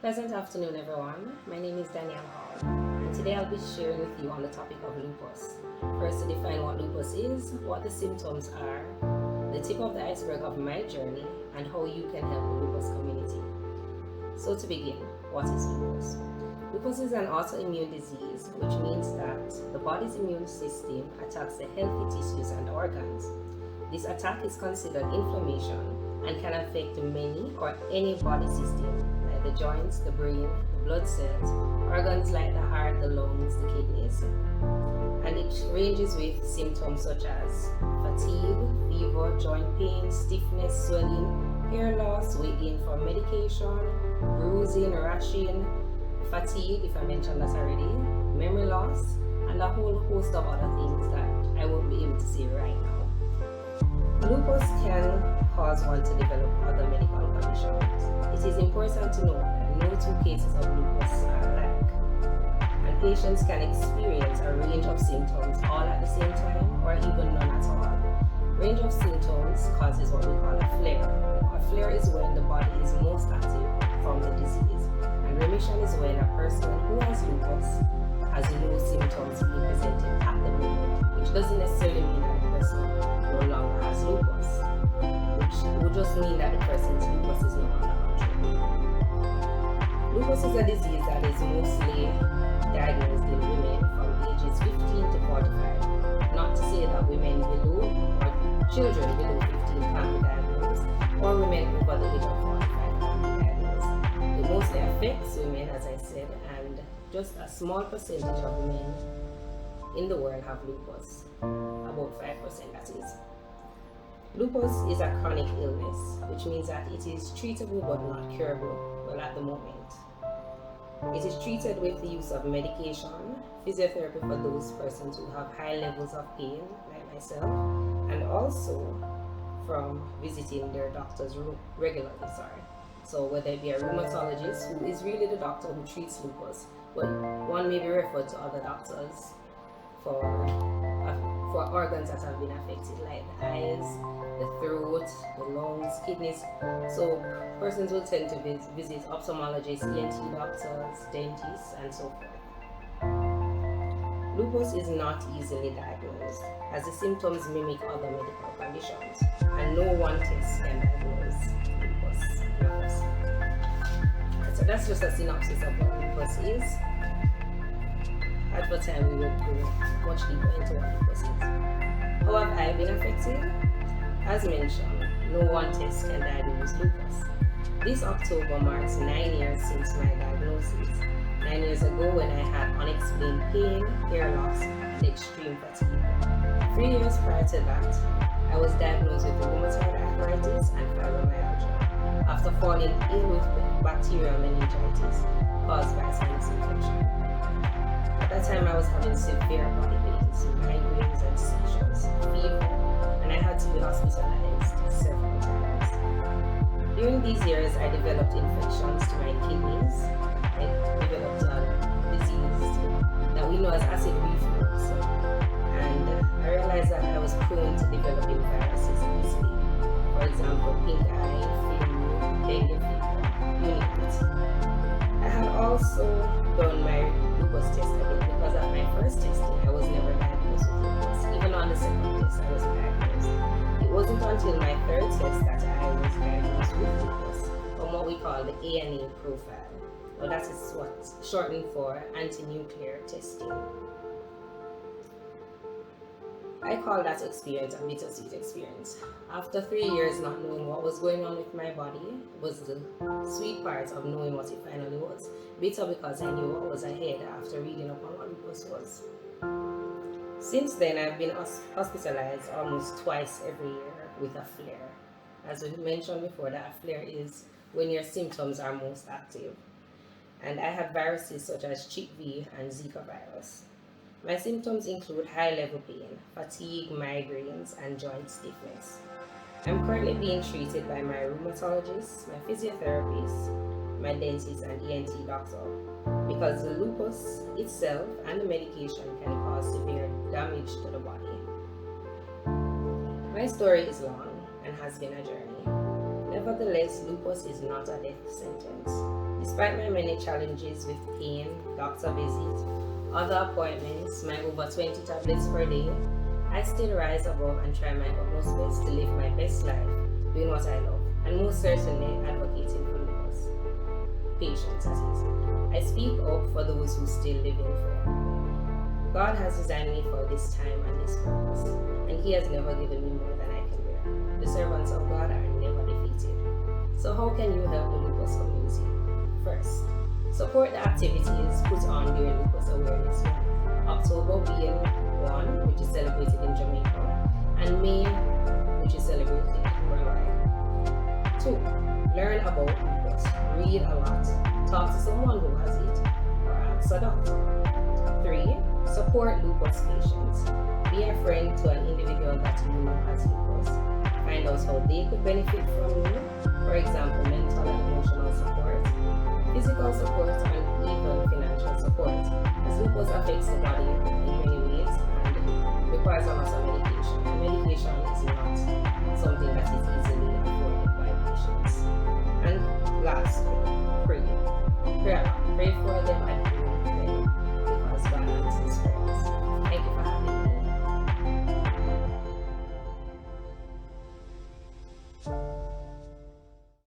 Pleasant afternoon, everyone. My name is Danielle Hall, and today I'll be sharing with you on the topic of lupus. First, to define what lupus is, what the symptoms are, the tip of the iceberg of my journey, and how you can help the lupus community. So, to begin, what is lupus? Lupus is an autoimmune disease, which means that the body's immune system attacks the healthy tissues and organs. This attack is considered inflammation and can affect many or any body system, like the joints, the brain, the blood cells, organs like the heart, the lungs, the kidneys. And it ranges with symptoms such as fatigue, fever, joint pain, stiffness, swelling, hair loss, weight gain from medication, bruising, rashing, fatigue, if I mentioned that already, memory loss, and a whole host of other things that I won't be able to say right now. Lupus can cause one to develop other medical conditions. It is important to note that no two cases of lupus are alike, and patients can experience a range of symptoms all at the same time or even none at all. Range of symptoms causes what we call a flare. A flare is when the body is most active from the disease, and remission is when a person who has lupus has no symptoms being presented at the moment, which doesn't necessarily mean that the person no longer has lupus, which would just mean that the person's lupus is no under control. Lupus is a disease that is mostly diagnosed in women from ages 15 to 45. Not to say that women below or children below 15 can be diagnosed, or women over the age of 45 can be diagnosed. It mostly affects women, as I said, and just a small percentage of men in the world have lupus, about 5% that is. Lupus is a chronic illness, which means that it is treatable but not curable, well, at the moment. It is treated with the use of medication, physiotherapy for those persons who have high levels of pain, like myself, and also from visiting their doctors regularly. So whether it be a rheumatologist, who is really the doctor who treats lupus, but one may be referred to other doctors for organs that have been affected, like the eyes, the throat, the lungs, kidneys. So persons will tend to visit ophthalmologists, ENT doctors, dentists, and so forth. Lupus is not easily diagnosed, as the symptoms mimic other medical conditions, and no one test can diagnose lupus. So that's just a synopsis of what lupus is. At the time, we will go much deeper into what lupus is. How have I been affected? As mentioned, no one test can diagnose lupus. This October marks 9 years since my diagnosis. 9 years ago, when I had unexplained pain, hair loss, and extreme fatigue. 3 years prior to that, I was diagnosed with rheumatoid arthritis and fibromyalgia after falling ill with bacterial meningitis caused by a sinus infection. At that time, I was having severe body pains, migraines and seizures, fever, and I had to be hospitalized several times. During these years, I developed infections to my kidneys. I developed a disease that we know as acid reflux, and I realized that I was prone to developing viruses easily. For example, pink eye, flu, dengue fever, you name it. I had also done my lupus test again, because at my first testing I was never diagnosed with lupus. Even on the second test I wasn't diagnosed. It wasn't until my third test that I was diagnosed with lupus from what we call the ANA profile. Well, that is what's shortened for anti-nuclear testing. I call that experience a bittersweet experience. After 3 years not knowing what was going on with my body was the sweet part of knowing what it finally was. Bitter because I knew what was ahead after reading up on what lupus was. Since then, I've been hospitalized almost twice every year with a flare. As we mentioned before, that flare is when your symptoms are most active. And I have viruses such as CHIKV and Zika virus. My symptoms include high-level pain, fatigue, migraines, and joint stiffness. I'm currently being treated by my rheumatologist, my physiotherapist, my dentist, and ENT doctor, because the lupus itself and the medication can cause severe damage to the body. My story is long and has been a journey. Nevertheless, lupus is not a death sentence. Despite my many challenges with pain, doctor visits, other appointments, my over 20 tablets per day, I still rise above and try my utmost best to live my best life, doing what I love, and most certainly advocating for lupus patients, that is. I speak up for those who still live in fear. God has designed me for this time and this purpose, and He has never given me more than I can bear. The servants of God are never defeated. So how can you help the lupus community? First, support the activities put on during Lupus Awareness Month. October being one, which is celebrated in Jamaica, and May, which is celebrated worldwide. 2. Learn about lupus. Read a lot. Talk to someone who has it, or ask a doctor. 3. Support lupus patients. Be a friend to an individual that you know has lupus. Find out how they could benefit from you. For example, mental and emotional support, physical support, and even financial support. As lupus affects the body in many ways and requires a lot of medication. Medication is not something that is easily afforded by patients. And lastly, pray. Pray for them and